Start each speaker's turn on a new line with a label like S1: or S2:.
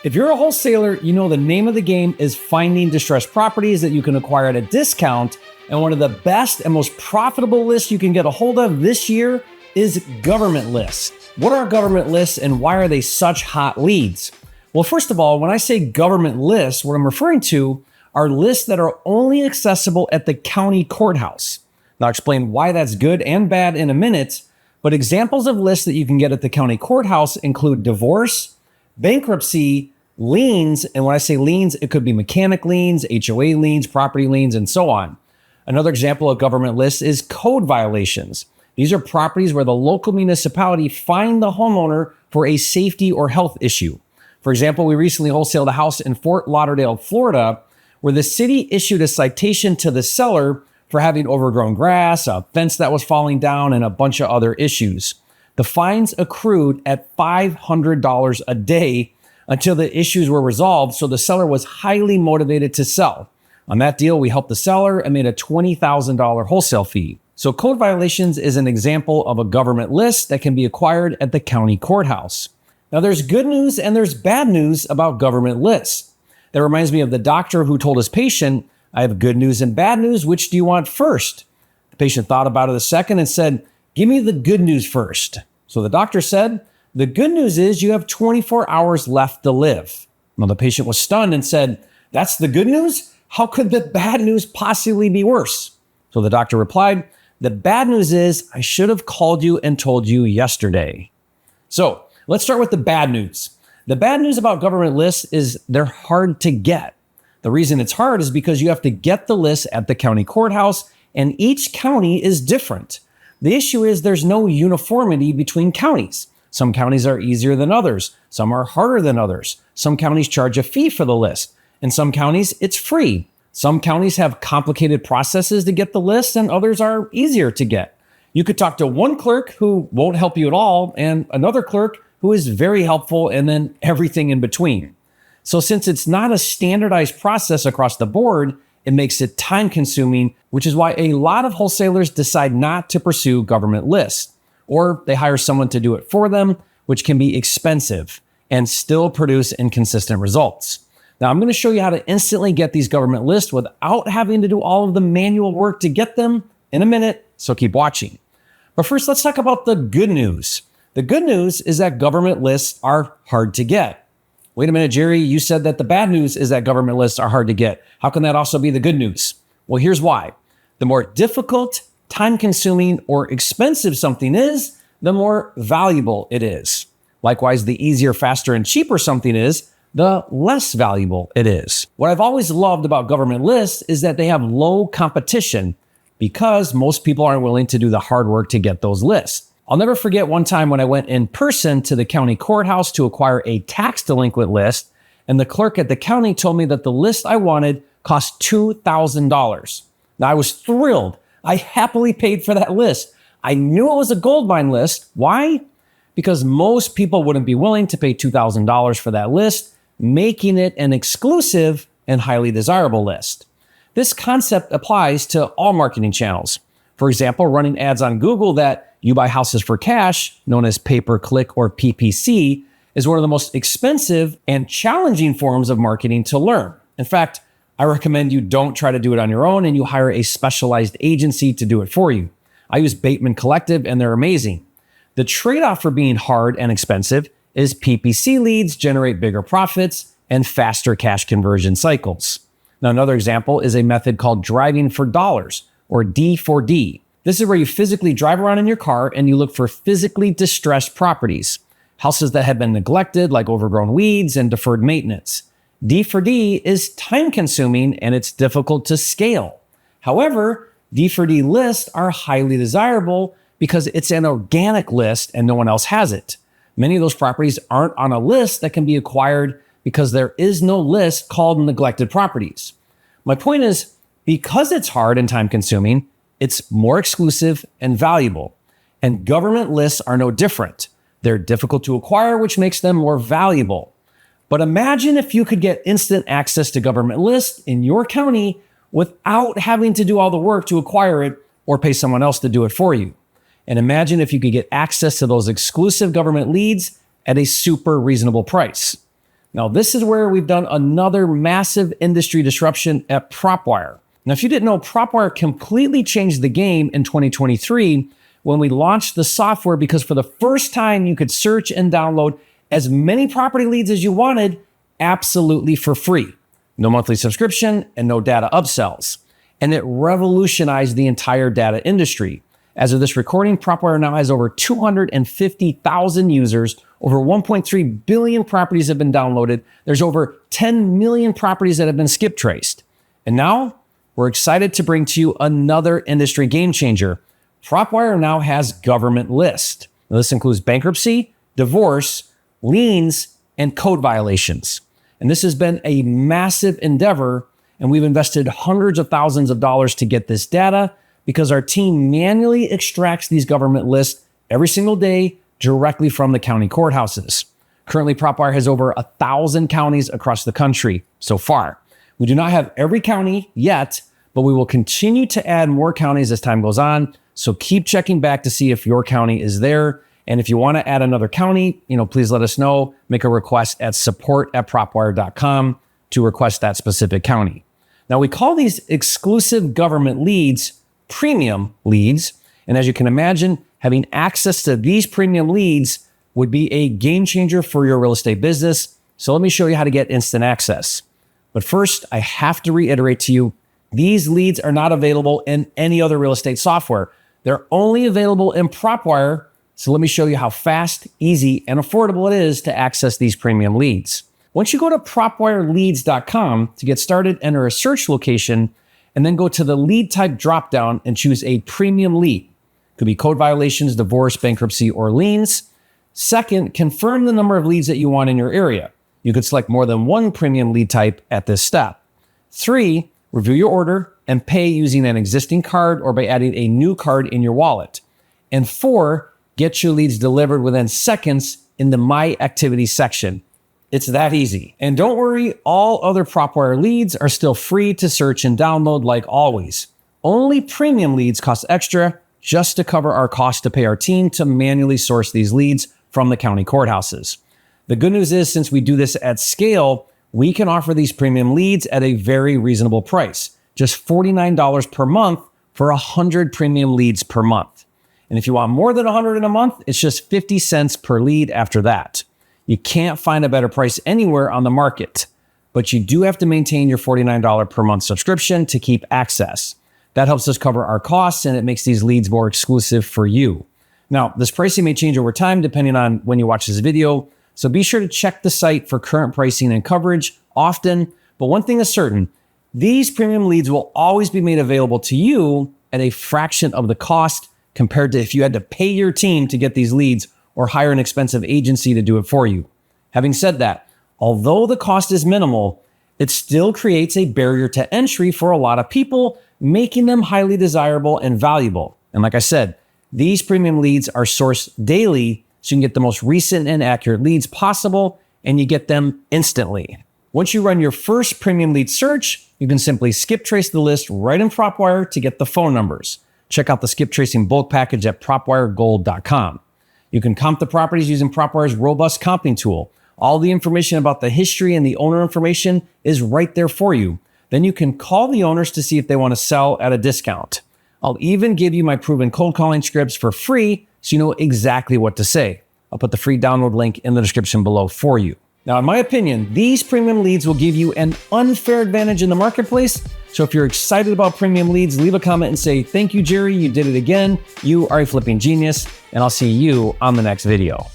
S1: If you're a wholesaler, you know the name of the game is finding distressed properties that you can acquire at a discount. And one of the best and most profitable lists you can get a hold of this year is government lists. What are government lists and why are they such hot leads? Well, first of all, when I say government lists, what I'm referring to are lists that are only accessible at the county courthouse. Now, I'll explain why that's good and bad in a minute, but examples of lists that you can get at the county courthouse include divorce, bankruptcy, liens, and when I say liens, it could be mechanic liens, HOA liens, property liens, and so on. Another example of government lists is code violations. These are properties where the local municipality fined the homeowner for a safety or health issue. For example, we recently wholesaled a house in Fort Lauderdale, Florida, where the city issued a citation to the seller for having overgrown grass, a fence that was falling down, and a bunch of other issues. The fines accrued at $500 a day until the issues were resolved, so the seller was highly motivated to sell. On that deal, we helped the seller and made a $20,000 wholesale fee. So code violations is an example of a government list that can be acquired at the county courthouse. Now, there's good news and there's bad news about government lists. That reminds me of the doctor who told his patient, "I have good news and bad news. Which do you want first?" The patient thought about it a second and said, "Give me the good news first." So the doctor said, "The good news is you have 24 hours left to live." Now the patient was stunned and said, "That's the good news? How could the bad news possibly be worse?" So the doctor replied, "The bad news is I should have called you and told you yesterday." So let's start with the bad news. The bad news about government lists is they're hard to get. The reason it's hard is because you have to get the list at the county courthouse, and each county is different. The issue is there's no uniformity between counties. Some counties are easier than others. Some are harder than others. Some counties charge a fee for the list. In some counties, it's free. Some counties have complicated processes to get the list, and others are easier to get. You could talk to one clerk who won't help you at all, and another clerk who is very helpful, and then everything in between. So since it's not a standardized process across the board, it makes it time consuming, which is why a lot of wholesalers decide not to pursue government lists, or they hire someone to do it for them, which can be expensive and still produce inconsistent results. Now, I'm going to show you how to instantly get these government lists without having to do all of the manual work to get them in a minute, so keep watching. But first, let's talk about the good news. The good news is that government lists are hard to get. Wait a minute, Jerry, you said that the bad news is that government lists are hard to get. How can that also be the good news? Well, here's why. The more difficult, time-consuming, or expensive something is, the more valuable it is. Likewise, the easier, faster, and cheaper something is, the less valuable it is. What I've always loved about government lists is that they have low competition because most people aren't willing to do the hard work to get those lists. I'll never forget one time when I went in person to the county courthouse to acquire a tax delinquent list, and the clerk at the county told me that the list I wanted cost $2,000. Now, I was thrilled. I happily paid for that list. I knew it was a gold mine list. Why? Because most people wouldn't be willing to pay $2,000 for that list, making it an exclusive and highly desirable list. This concept applies to all marketing channels. For example, running ads on Google that you buy houses for cash, known as pay-per-click or PPC, is one of the most expensive and challenging forms of marketing to learn. In fact, I recommend you don't try to do it on your own and you hire a specialized agency to do it for you. I use Bateman Collective and they're amazing. The trade-off for being hard and expensive is PPC leads generate bigger profits and faster cash conversion cycles. Now, another example is a method called driving for dollars, or D4D. This is where you physically drive around in your car and you look for physically distressed properties, houses that have been neglected like overgrown weeds and deferred maintenance. D4D is time consuming and it's difficult to scale. However, D4D lists are highly desirable because it's an organic list and no one else has it. Many of those properties aren't on a list that can be acquired because there is no list called neglected properties. My point is, because it's hard and time consuming, it's more exclusive and valuable. And government lists are no different. They're difficult to acquire, which makes them more valuable. But imagine if you could get instant access to government lists in your county without having to do all the work to acquire it or pay someone else to do it for you. And imagine if you could get access to those exclusive government leads at a super reasonable price. Now, this is where we've done another massive industry disruption at PropWire. Now, if you didn't know, PropWire completely changed the game in 2023 when we launched the software, because for the first time, you could search and download as many property leads as you wanted absolutely for free. No monthly subscription and no data upsells. And it revolutionized the entire data industry. As of this recording, PropWire now has over 250,000 users, over 1.3 billion properties have been downloaded. There's over 10 million properties that have been skip traced. And now we're excited to bring to you another industry game changer. PropWire now has government list. Now, this includes bankruptcy, divorce, liens, and code violations. And this has been a massive endeavor, and we've invested hundreds of thousands of dollars to get this data because our team manually extracts these government lists every single day directly from the county courthouses. Currently, PropWire has over 1,000 counties across the country so far. We do not have every county yet, but we will continue to add more counties as time goes on. So keep checking back to see if your county is there. And if you want to add another county, please let us know. Make a request at support@propwire.com to request that specific county. Now, we call these exclusive government leads premium leads. And as you can imagine, having access to these premium leads would be a game changer for your real estate business. So let me show you how to get instant access. But first, I have to reiterate to you, these leads are not available in any other real estate software. They're only available in PropWire. So let me show you how fast, easy, and affordable it is to access these premium leads. Once you go to propwireleads.com to get started, enter a search location, and then go to the lead type dropdown and choose a premium lead. Could be code violations, divorce, bankruptcy, or liens. Second, confirm the number of leads that you want in your area. You could select more than one premium lead type at this step. 3, review your order and pay using an existing card or by adding a new card in your wallet. And 4, get your leads delivered within seconds in the My Activities section. It's that easy. And don't worry, all other PropWire leads are still free to search and download like always. Only premium leads cost extra just to cover our cost to pay our team to manually source these leads from the county courthouses. The good news is, since we do this at scale, we can offer these premium leads at a very reasonable price, just $49 per month for 100 premium leads per month. And if you want more than 100 in a month, it's just 50 cents per lead after that. You can't find a better price anywhere on the market, but you do have to maintain your $49 per month subscription to keep access. That helps us cover our costs, and it makes these leads more exclusive for you. Now, this pricing may change over time depending on when you watch this video, so be sure to check the site for current pricing and coverage often. But one thing is certain, these premium leads will always be made available to you at a fraction of the cost compared to if you had to pay your team to get these leads or hire an expensive agency to do it for you. Having said that, although the cost is minimal, it still creates a barrier to entry for a lot of people, making them highly desirable and valuable. And like I said, these premium leads are sourced daily, so you can get the most recent and accurate leads possible, and you get them instantly. Once you run your first premium lead search, you can simply skip trace the list right in PropWire to get the phone numbers. Check out the skip tracing bulk package at propwiregold.com. You can comp the properties using PropWire's robust comping tool. All the information about the history and the owner information is right there for you. Then you can call the owners to see if they want to sell at a discount. I'll even give you my proven cold calling scripts for free so you know exactly what to say. I'll put the free download link in the description below for you. Now, in my opinion, these premium leads will give you an unfair advantage in the marketplace. So if you're excited about premium leads, leave a comment and say, "Thank you, Jerry, you did it again. You are a flipping genius." And I'll see you on the next video.